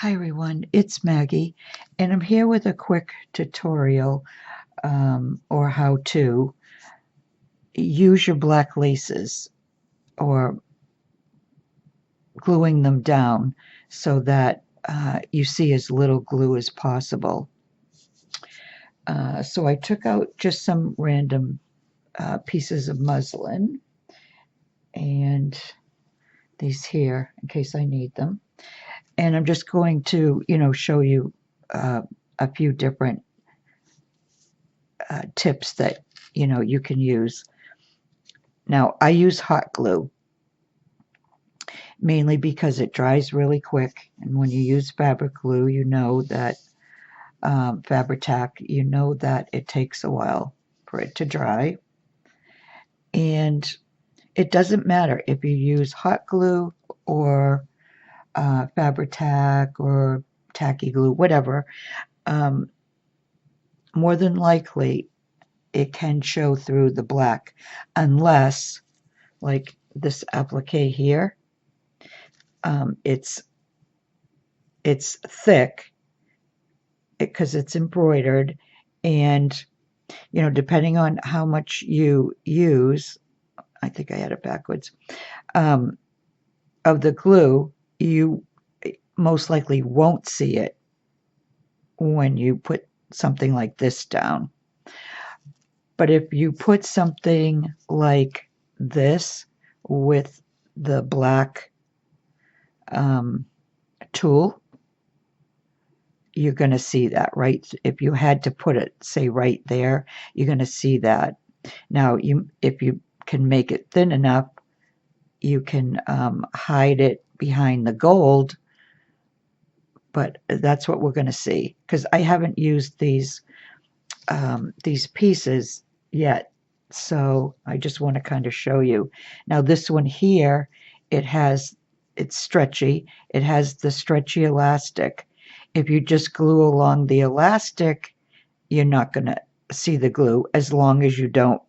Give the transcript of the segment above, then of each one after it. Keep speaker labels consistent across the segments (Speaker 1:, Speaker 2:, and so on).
Speaker 1: Hi everyone, it's Maggie, and I'm here with a quick tutorial or how to use your black laces or gluing them down so that you see as little glue as possible. So I took out just some random pieces of muslin and these here in case I need them. And I'm just going to, show you a few different tips that you can use. Now I use hot glue mainly because it dries really quick, and when you use fabric glue, you know that Fabri-Tac, you know that it takes a while for it to dry, and it doesn't matter if you use hot glue or Fabri-Tac or tacky glue, whatever. Um, More than likely, it can show through the black, unless, like this applique here, it's thick because it's embroidered, and depending on how much you use, I think I had it backwards, um, of the glue, you most likely won't see it when you put something like this down. But if you put something like this with the black tool, you're going to see that, right? If you had to put it, say, right there, you're going to see that. Now, if you can make it thin enough, you can hide it behind the gold, but that's what we're going to see, because I haven't used these pieces yet, so I just want to kind of show you. Now, this one here, it's stretchy. It has the stretchy elastic. If you just glue along the elastic, you're not going to see the glue, as long as you don't,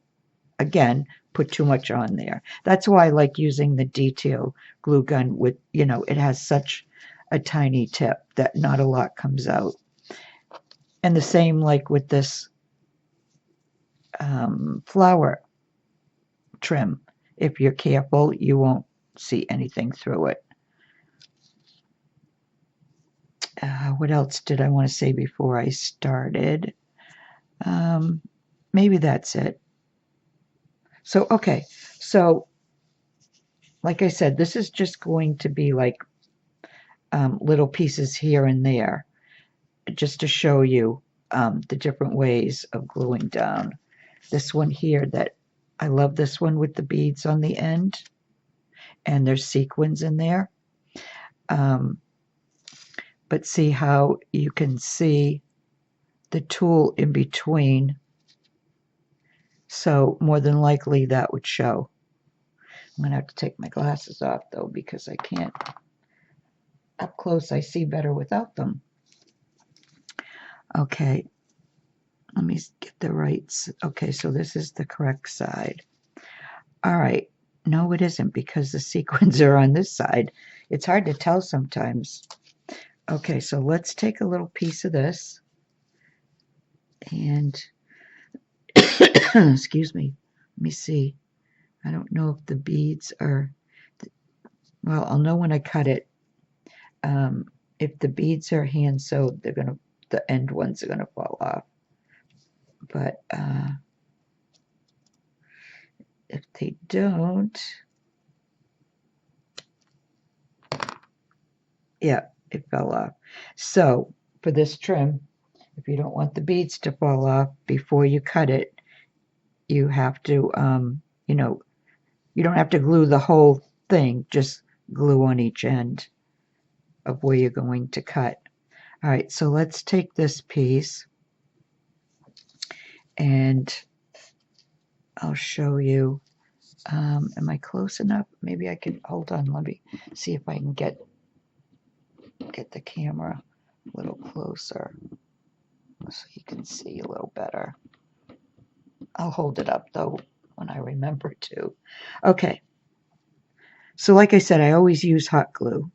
Speaker 1: again, put too much on there. That's why I like using the detail glue gun with, it has such a tiny tip that not a lot comes out. And the same like with this flower trim. If you're careful, you won't see anything through it. What else did I want to say before I started? Maybe that's it. So, okay. So, like I said, this is just going to be like little pieces here and there, just to show you the different ways of gluing down. This one here, that I love this one with the beads on the end, and there's sequins in there. But see how you can see the tool in between. So more than likely that would show. I'm going to have to take my glasses off though, because I can't. Up close I see better without them. Okay, let me get the right. Okay, so this is the correct side. All right. No, it isn't, because the sequins are on this side. It's hard to tell sometimes. Okay, so let's take a little piece of this and excuse me, let me see. I don't know if the beads are, well, I'll know when I cut it. If the beads are hand sewed, the end ones are gonna fall off. But if they don't, yeah, it fell off. So for this trim, if you don't want the beads to fall off before you cut it, you have to, you don't have to glue the whole thing, just glue on each end of where you're going to cut. All right, so let's take this piece and I'll show you. Am I close enough? Maybe I can, hold on, let me see if I can get the camera a little closer so you can see a little better. I'll hold it up though when I remember to. Okay, so like I said, I always use hot glue.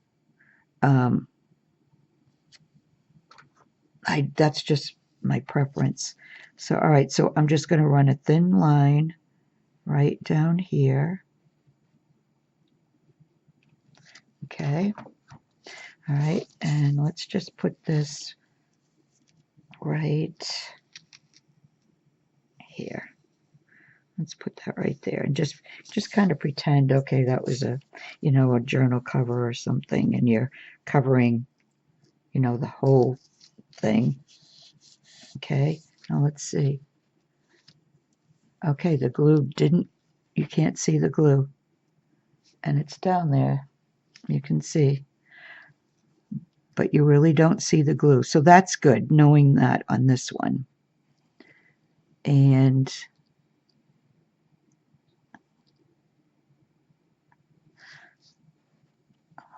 Speaker 1: That's just my preference. So, all right, so I'm just going to run a thin line right down here. Okay. All right, and let's just put this right here. Let's put that right there and just kind of pretend, okay, that was a, a journal cover or something, and you're covering, the whole thing. Okay, now let's see. Okay, the glue you can't see the glue, and it's down there. You can see, but you really don't see the glue. So that's good, knowing that on this one. And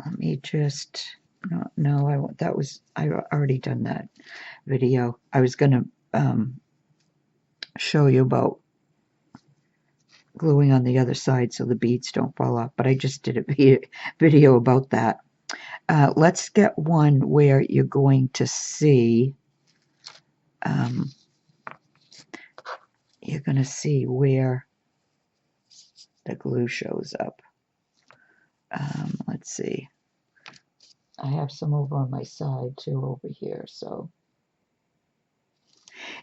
Speaker 1: let me just, no, I already done that video. I was going to show you about gluing on the other side so the beads don't fall off, but I just did a video about that. Let's get one where you're going to see, where the glue shows up. Let's see. I have some over on my side too over here, so.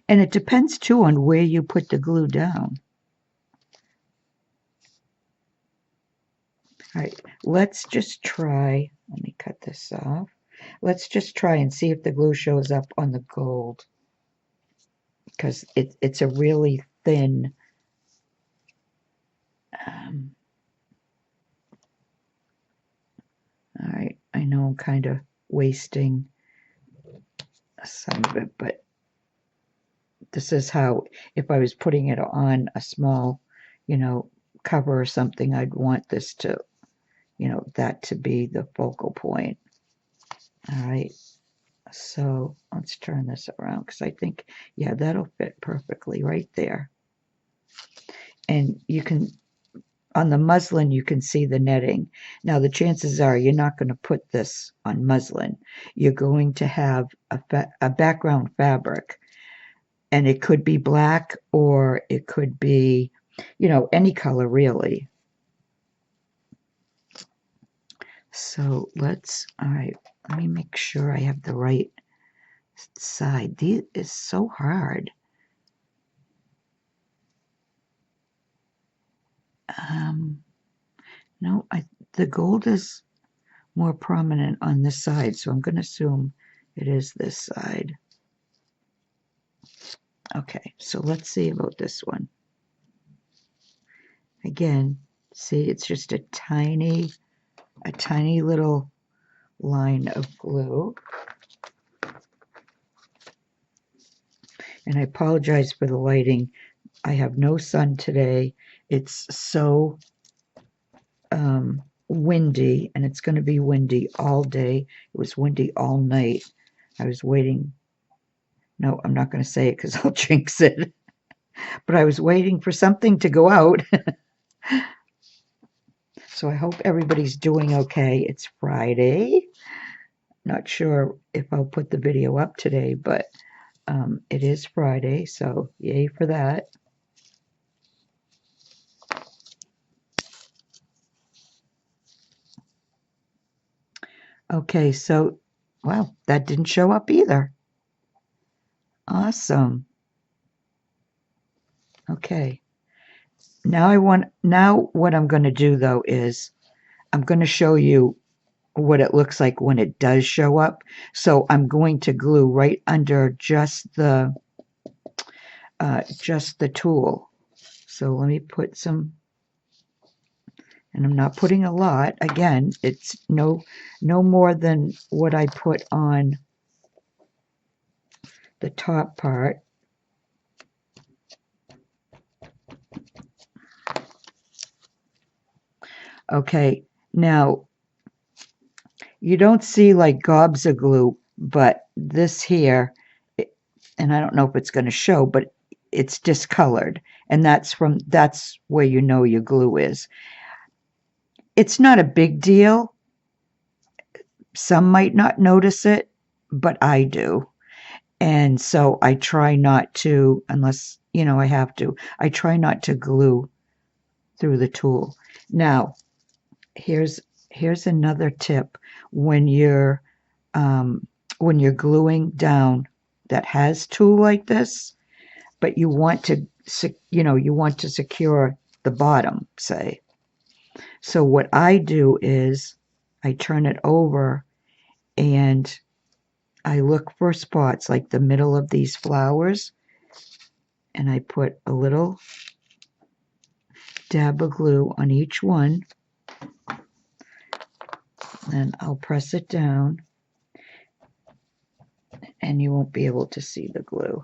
Speaker 1: And it depends too on where you put the glue down. All right, let's just try, let me cut this off. Let's just try and see if the glue shows up on the gold, because it's a really thin, all right, I know I'm kind of wasting some of it, but this is how, if I was putting it on a small, cover or something, I'd want this to, that to be the focal point. All right, so let's turn this around, because I think, yeah, that'll fit perfectly right there. And you can, on the muslin, you can see the netting. Now, the chances are you're not going to put this on muslin. You're going to have a background fabric, and it could be black or it could be, any color really. So all right, let me make sure I have the right side. This is so hard. No, the gold is more prominent on this side, so I'm going to assume it is this side. Okay, so let's see about this one. Again, see, it's just a tiny little line of glue. And I apologize for the lighting. I have no sun today. It's so windy, and it's going to be windy all day. It was windy all night. I was waiting. No, I'm not going to say it because I'll jinx it. But I was waiting for something to go out. So I hope everybody's doing okay. It's Friday. Not sure if I'll put the video up today, but it is Friday, so yay for that. Okay, so, wow, that didn't show up either. Awesome. Okay. Now what I'm going to do though is I'm going to show you what it looks like when it does show up. So I'm going to glue right under just the tool. So let me put some, and I'm not putting a lot. Again, it's no more than what I put on the top part. Okay, now you don't see like gobs of glue, but this here, and I don't know if it's going to show, but it's discolored, and that's where you know your glue is. It's not a big deal. Some might not notice it, but I do. And so I try not to, unless, I have to, I try not to glue through the tool. Now, here's here's another tip. When you're um, when you're gluing down that has tool like this, but you want to, you want to secure the bottom, say. So what I do is I turn it over and I look for spots like the middle of these flowers, and I put a little dab of glue on each one. Then I'll press it down and you won't be able to see the glue.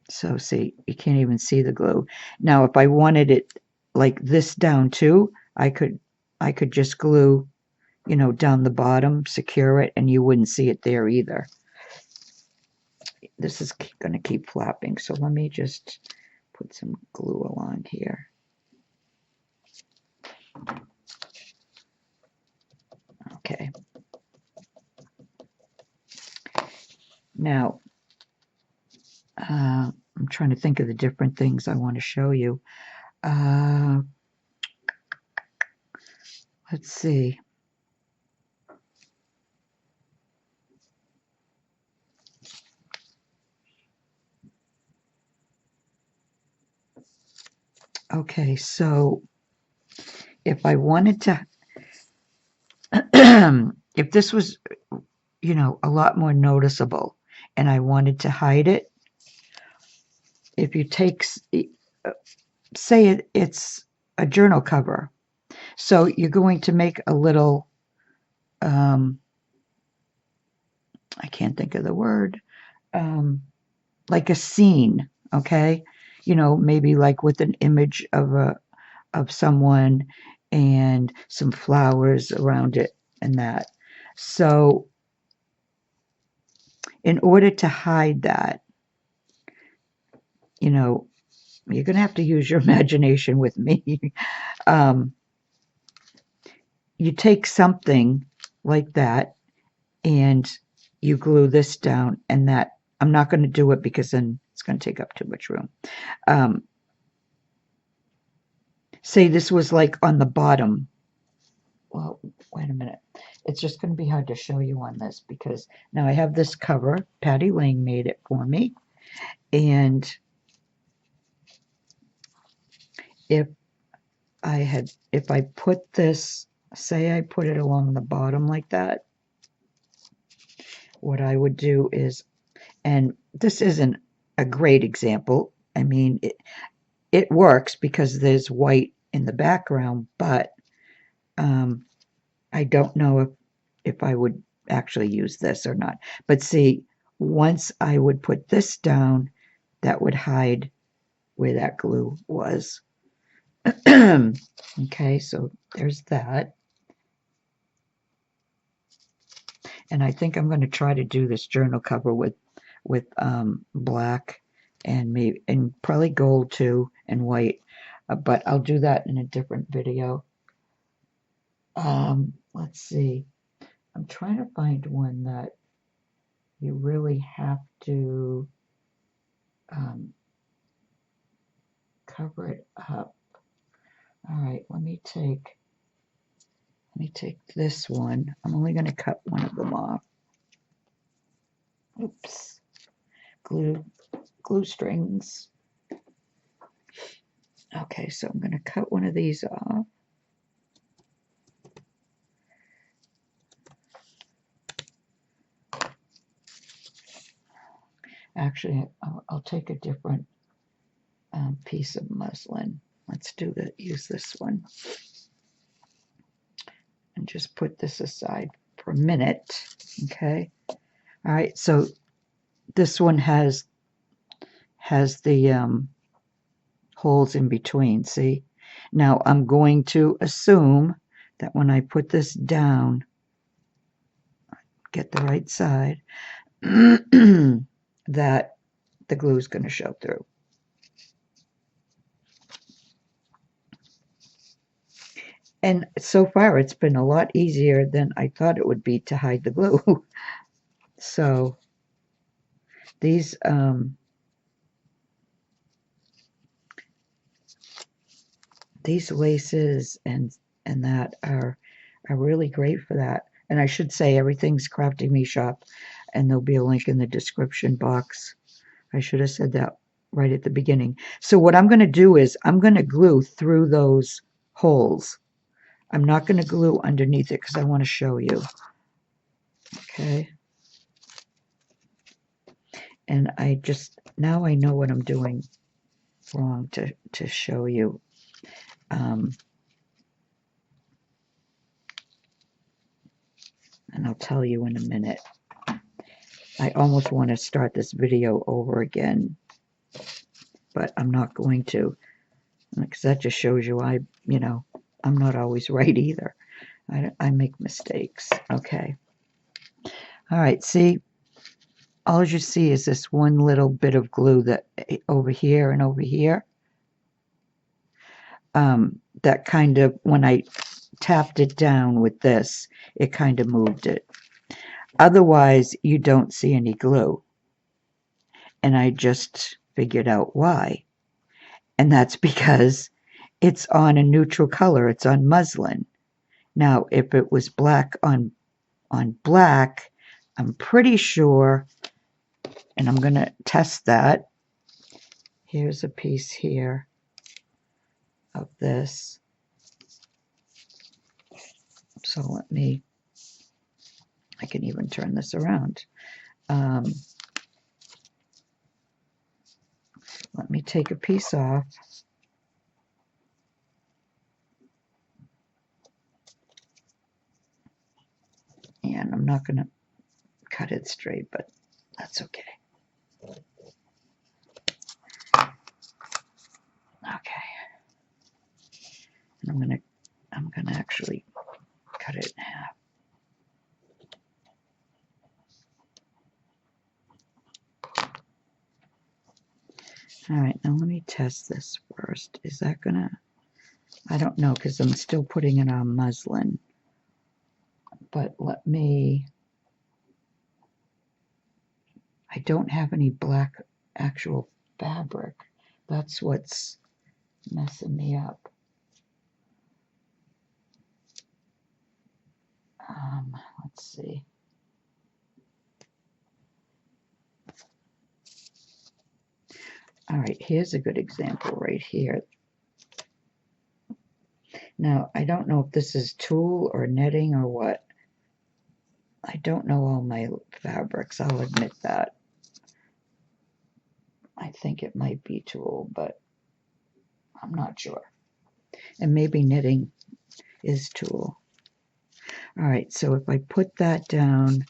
Speaker 1: So see, you can't even see the glue. Now if I wanted it like this down too, I could just glue, down the bottom, secure it, and you wouldn't see it there either. This is going to keep flapping, so let me just put some glue along here. Okay. Now, I'm trying to think of the different things I want to show you. Let's see. Okay, so if I wanted to, if this was, a lot more noticeable and I wanted to hide it, if you take, say it's a journal cover, so you're going to make a little, I can't think of the word, like a scene, okay? Maybe like with an image of someone and some flowers around it and that. So in order to hide that, you're going to have to use your imagination with me. You take something like that and you glue this down, and that, I'm not going to do it because then it's going to take up too much room. Say this was like on the bottom. Well, wait a minute. It's just going to be hard to show you on this because now I have this cover. Patty Lang made it for me. And if I put this, say I put it along the bottom like that, what I would do is, and this isn't a great example. I mean, it works because there's white in the background, but I don't know if I would actually use this or not. But see, once I would put this down, that would hide where that glue was. Okay, so there's that. And I think I'm going to try to do this journal cover with black and probably gold too and white, but I'll do that in a different video. Let's see. I'm trying to find one that you really have to cover it up. All right, let me take this one. I'm only going to cut one of them off. Oops. Glue strings. Okay, so I'm going to cut one of these off. Actually, I'll take a different piece of muslin. Let's use this one. And just put this aside for a minute. Okay. All right, so this one has the holes in between, see? Now I'm going to assume that when I put this down, get the right side, that the glue is going to show through. And so far it's been a lot easier than I thought it would be to hide the glue. So these laces and that are really great for that. And I should say everything's Crafty Me Shop, and there'll be a link in the description box. I should have said that right at the beginning. So what I'm going to do is I'm going to glue through those holes. I'm not going to glue underneath it because I want to show you. Okay. And now I know what I'm doing wrong to show you. And I'll tell you in a minute. I almost want to start this video over again, but I'm not going to, because that just shows you I'm not always right either. I make mistakes. Okay. All right. See, all you see is this one little bit of glue that over here and over here. That kind of, when I tapped it down with this, it kind of moved it. Otherwise, you don't see any glue. And I just figured out why. And that's because it's on a neutral color. It's on muslin. Now, if it was black on black, I'm pretty sure, and I'm going to test that. Here's a piece here of this. So I can even turn this around. Let me take a piece off. And I'm not going to cut it straight, but that's okay. Okay. And I'm gonna actually cut it in half. All right, now let me test this first. Is that gonna, I don't know, because I'm still putting it on muslin. But I don't have any black actual fabric. That's what's messing me up. Let's see. All right, here's a good example right here. Now, I don't know if this is tulle or netting or what. I don't know all my fabrics, I'll admit that. I think it might be tulle, but I'm not sure. And maybe knitting is tulle. All right, so if I put that down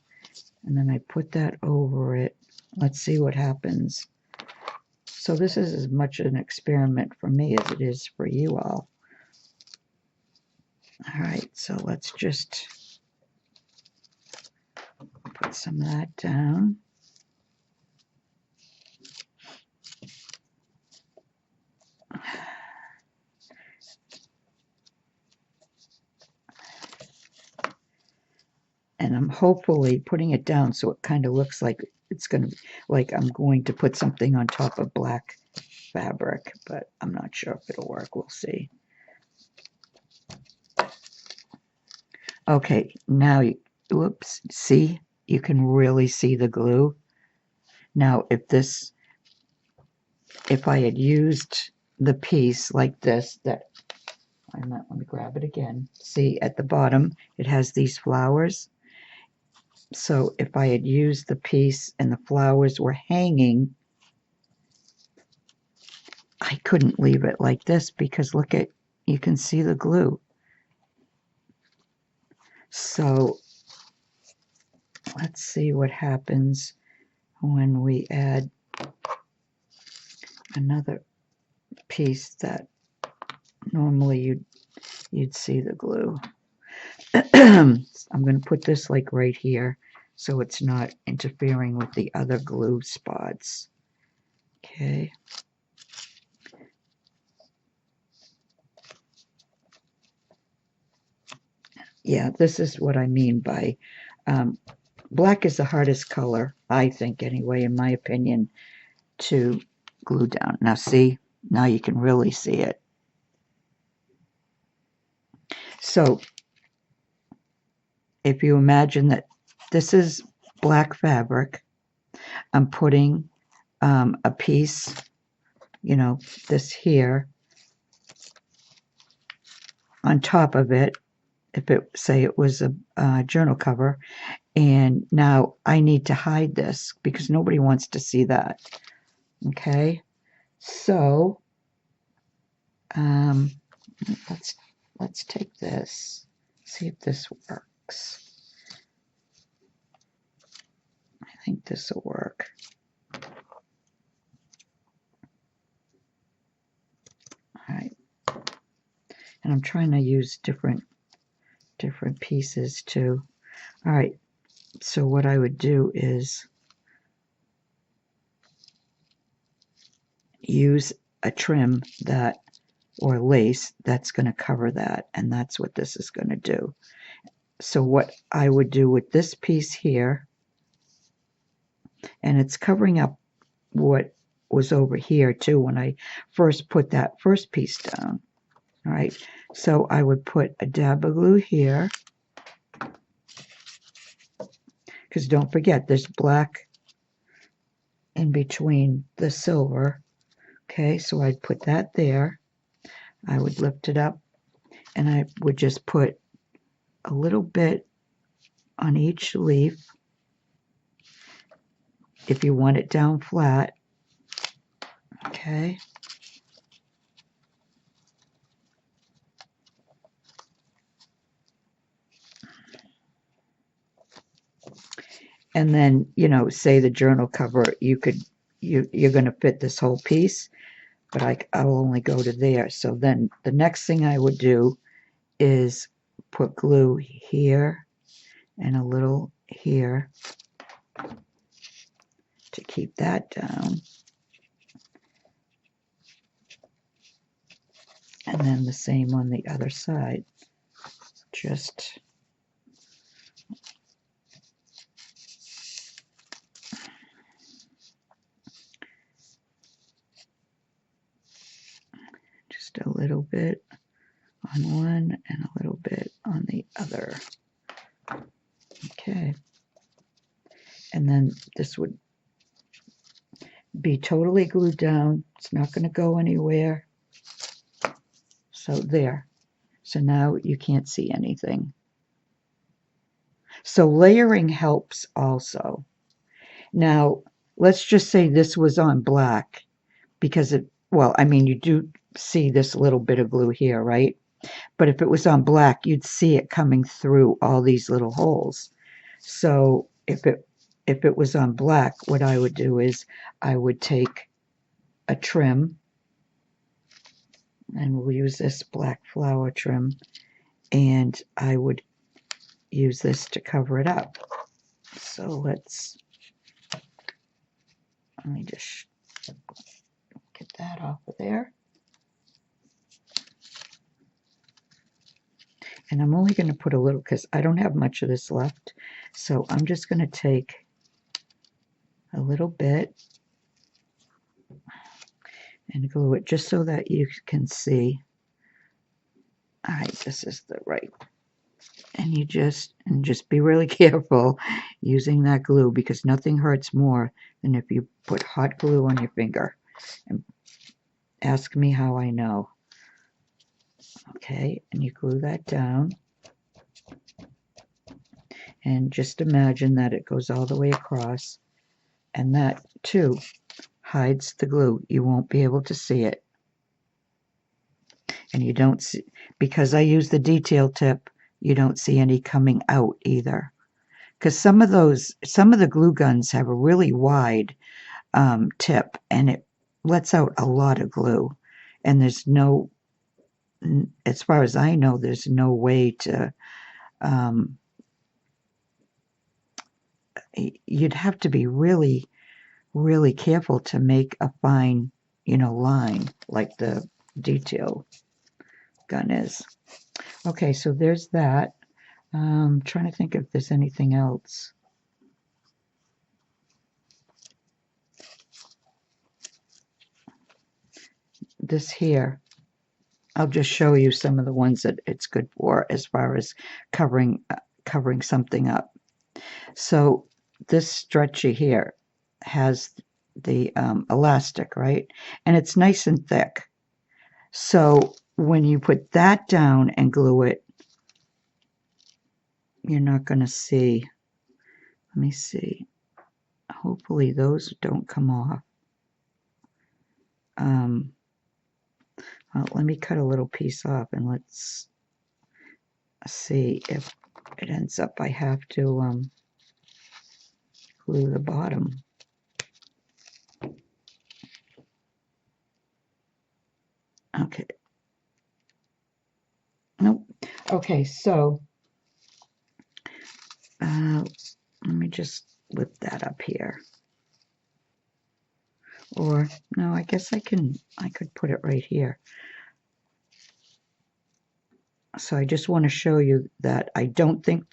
Speaker 1: and then I put that over it, let's see what happens. So this is as much an experiment for me as it is for you all. All right, so let's just put some of that down. And I'm hopefully putting it down so it kind of looks like it's going to, like I'm going to put something on top of black fabric, but I'm not sure if it'll work. We'll see. Okay, now, whoops, see? You can really see the glue. Now, if I had used the piece like this, let me grab it again. See, at the bottom, it has these flowers. So if I had used the piece and the flowers were hanging, I couldn't leave it like this because look at, you can see the glue. So let's see what happens when we add another piece that normally you'd see the glue. I'm going to put this like right here so it's not interfering with the other glue spots. Okay. yeah, this is what I mean by black is the hardest color, I think anyway, in my opinion, to glue down. Now see, now you can really see it. So if you imagine that this is black fabric, I'm putting a piece, you know, this here on top of it, if it, say it was a journal cover, and now I need to hide this because nobody wants to see that. Okay, so um, let's take this, see if this works. I think this will work. All right, and I'm trying to use different pieces too. All right, so what I would do is use a trim that, or lace that's going to cover that, and that's what this is going to do. So what I would do with this piece here, and it's covering up what was over here too when I first put that first piece down. All right, so I would put a dab of glue here, because don't forget there's black in between the silver. Okay, so I'd put that there. I would lift it up and I would just put a little bit on each leaf if you want it down flat. Okay. And then, you know, say the journal cover, you're going to fit this whole piece, but I'll only go to there. So then the next thing I would do is put glue here and a little here to keep that down. And then the same on the other side. Just a little bit on one and a little bit on the other. Okay. And then this would be totally glued down. It's not going to go anywhere. So there. So now you can't see anything. So layering helps also. Now, let's just say this was on black because it, well, I mean, you do see this little bit of glue here, right? But if it was on black, you'd see it coming through all these little holes. So if it was on black, what I would do is I would take a trim, and we'll use this black flower trim, and I would use this to cover it up. So let me just get that off of there. And I'm only going to put a little because I don't have much of this left. So I'm just going to take a little bit and glue it just so that you can see. All right, this is the right. And you just be really careful using that glue because nothing hurts more than if you put hot glue on your finger. And ask me how I know. Okay, and you glue that down. And just imagine that it goes all the way across. And that, too, hides the glue. You won't be able to see it. And you don't see, because I use the detail tip, you don't see any coming out either. Because some of the glue guns have a really wide tip, and it lets out a lot of glue. And there's no, as far as I know, there's no way to, you'd have to be really, really careful to make a fine, line like the detail gun is. Okay, so there's that. Trying to think if there's anything else. This here, I'll just show you some of the ones that it's good for as far as covering something up. So this stretchy here has the elastic, right? And it's nice and thick. So when you put that down and glue it, you're not going to see. Let me see. Hopefully those don't come off. Well, let me cut a little piece off and let's see if it ends up I have to glue the bottom. Okay. Nope. Okay, so let me just lift that up here. Or no, I guess I could put it right here. So I just want to show you that I don't think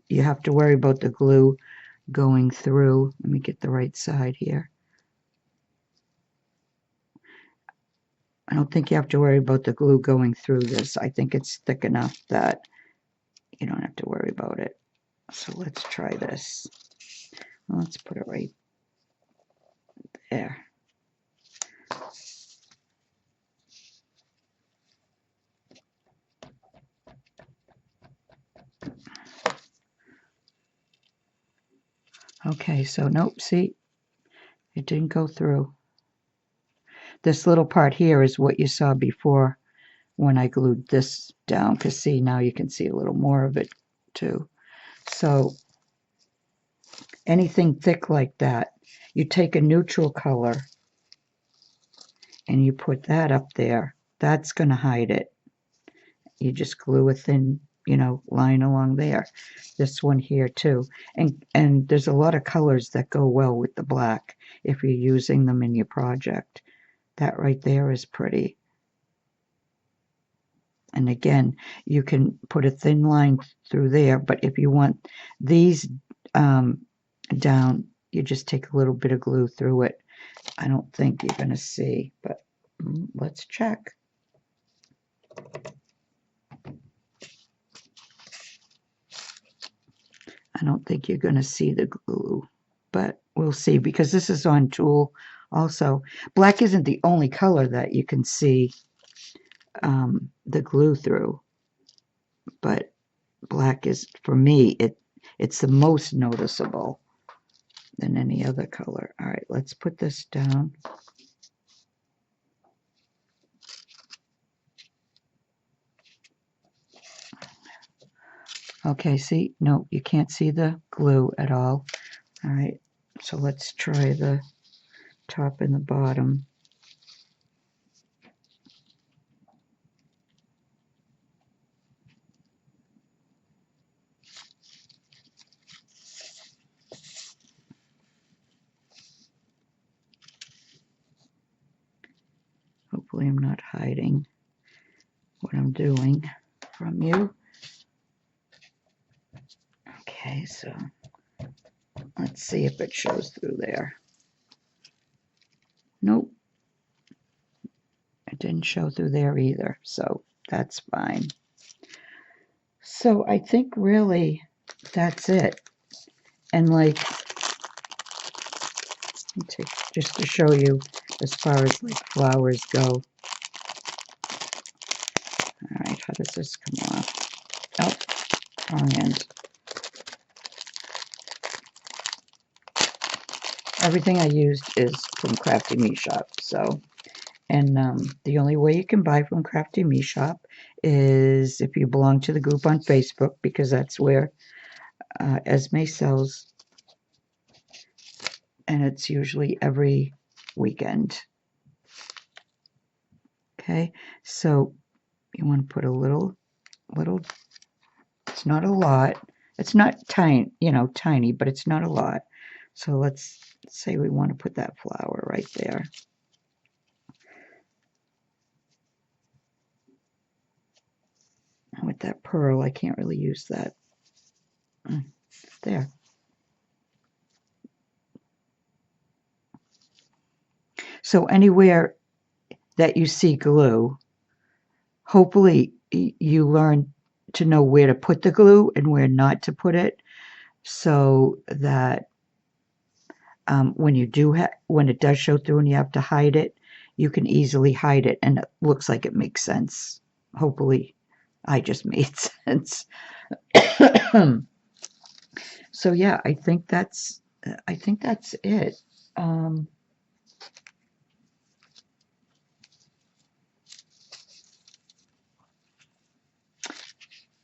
Speaker 1: you have to worry about the glue going through. Let me get the right side here. I don't think you have to worry about the glue going through this. I think it's thick enough that you don't have to worry about it. So let's try this. Let's put it right there. Okay, so nope, see, it didn't go through. This little part here is what you saw before when I glued this down, because see, now you can see a little more of it too. So anything thick like that, you take a neutral color and you put that up there. That's going to hide it. You just glue a thin, line along there. This one here too. And there's a lot of colors that go well with the black if you're using them in your project. That right there is pretty. And again, you can put a thin line through there, but if you want these down, you just take a little bit of glue through it. I don't think you're going to see, but let's check. I don't think you're going to see the glue, but we'll see, because this is on tool also. Black isn't the only color that you can see the glue through, but black is, for me, it's the most noticeable than any other color. All right, let's put this down. Okay, see, no, you can't see the glue at all. All right, so let's try the top and the bottom. Hopefully I'm not hiding what I'm doing from you. Okay, so let's see if it shows through there. Nope. It didn't show through there either, so that's fine. So I think really that's it. And like, just to show you as far as like flowers go. All right, how does this come off? Oh, wrong end. Everything I used is from Crafty Me Shop, so, and the only way you can buy from Crafty Me Shop is if you belong to the group on Facebook, because that's where Esme sells, and it's usually every weekend. Okay, so you want to put a little, it's not a lot, it's not tiny, tiny, but it's not a lot. So let's say we want to put that flower right there. With that pearl, I can't really use that. There. So anywhere that you see glue, hopefully you learn to know where to put the glue and where not to put it, so that when it does show through and you have to hide it, you can easily hide it and it looks like it makes sense. Hopefully I just made sense. So yeah, I think that's it. Um,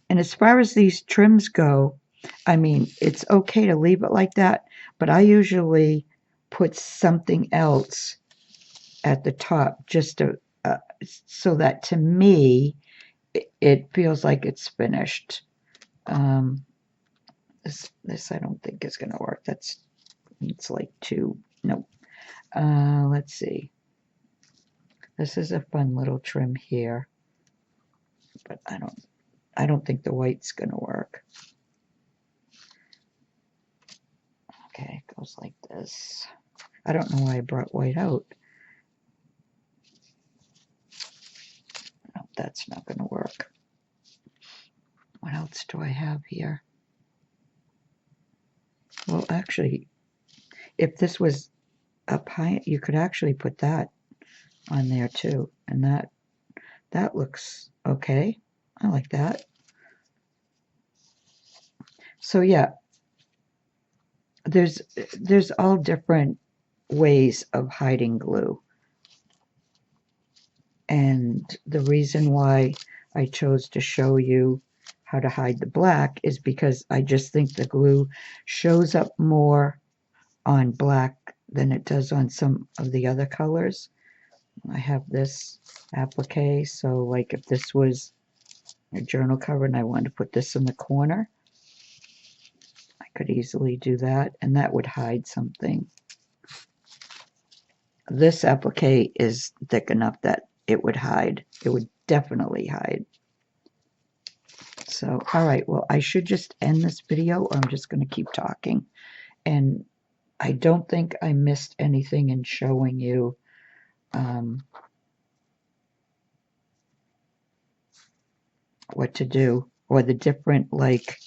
Speaker 1: and as far as these trims go, I mean, it's okay to leave it like that, but I usually put something else at the top just to so that to me it feels like it's finished. Um, this I don't think is going to work. It's like two. Nope. Let's see. This is a fun little trim here, but I don't think the white's going to work. Okay, it goes like this. I don't know why I brought white out. No, that's not going to work. What else do I have here? Well, actually, if this was a pine, you could actually put that on there too, and that looks okay. I like that. So yeah, there's all different ways of hiding glue, and the reason why I chose to show you how to hide the black is because I just think the glue shows up more on black than it does on some of the other colors. I have this applique, so like if this was a journal cover and I wanted to put this in the corner, I could easily do that, and that would hide something. This applique is thick enough that it would hide. It would definitely hide. So, all right, well, I should just end this video, or I'm just going to keep talking. And I don't think I missed anything in showing you what to do, or the different, like,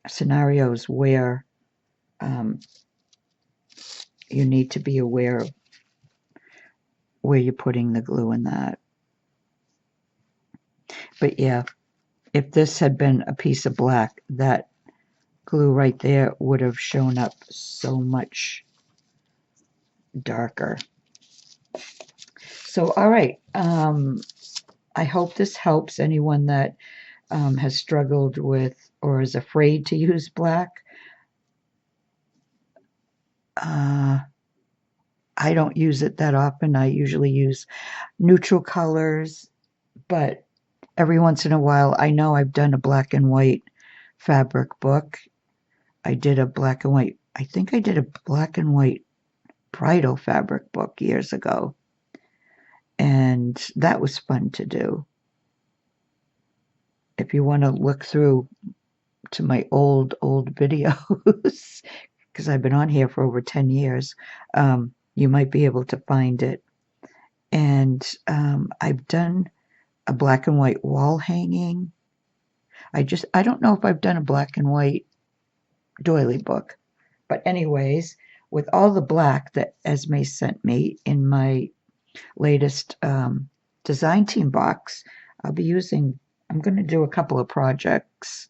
Speaker 1: scenarios where you need to be aware of where you're putting the glue in that. But yeah, if this had been a piece of black, that glue right there would have shown up so much darker. So, all right. I hope this helps anyone that has struggled with or is afraid to use black. I don't use it that often. I usually use neutral colors, but every once in a while, I know I've done a black and white fabric book. I did a black and white, I think I did a black and white bridal fabric book years ago. And that was fun to do. If you want to look through to my old videos, because I've been on here for over 10 years, you might be able to find it. And I've done a black and white wall hanging. I don't know if I've done a black and white doily book. But anyways, with all the black that Esme sent me in my latest design team box, I'm going to do a couple of projects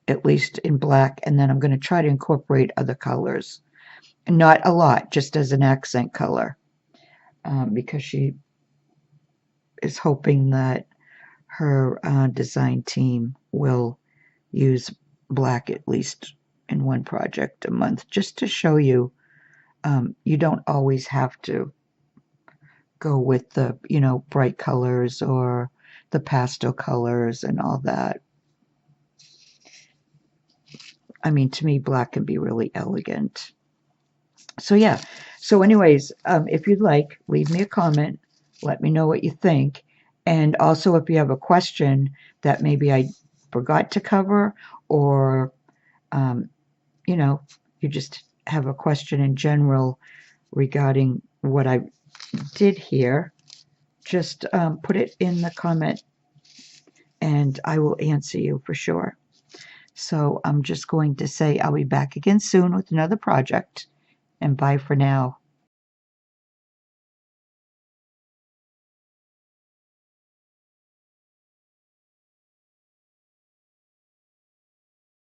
Speaker 1: at least in black, and then I'm going to try to incorporate other colors. Not a lot, just as an accent color, because she is hoping that her design team will use black at least in one project a month, just to show you you don't always have to go with the bright colors or the pastel colors and all that. I mean, to me, black can be really elegant. So yeah, so anyways, if you'd like, leave me a comment, let me know what you think, And also, if you have a question that maybe I forgot to cover, or um, you know, you just have a question in general regarding what I did here, just put it in the comment and I will answer you for sure. So I'm just going to say I'll be back again soon with another project, and bye for now.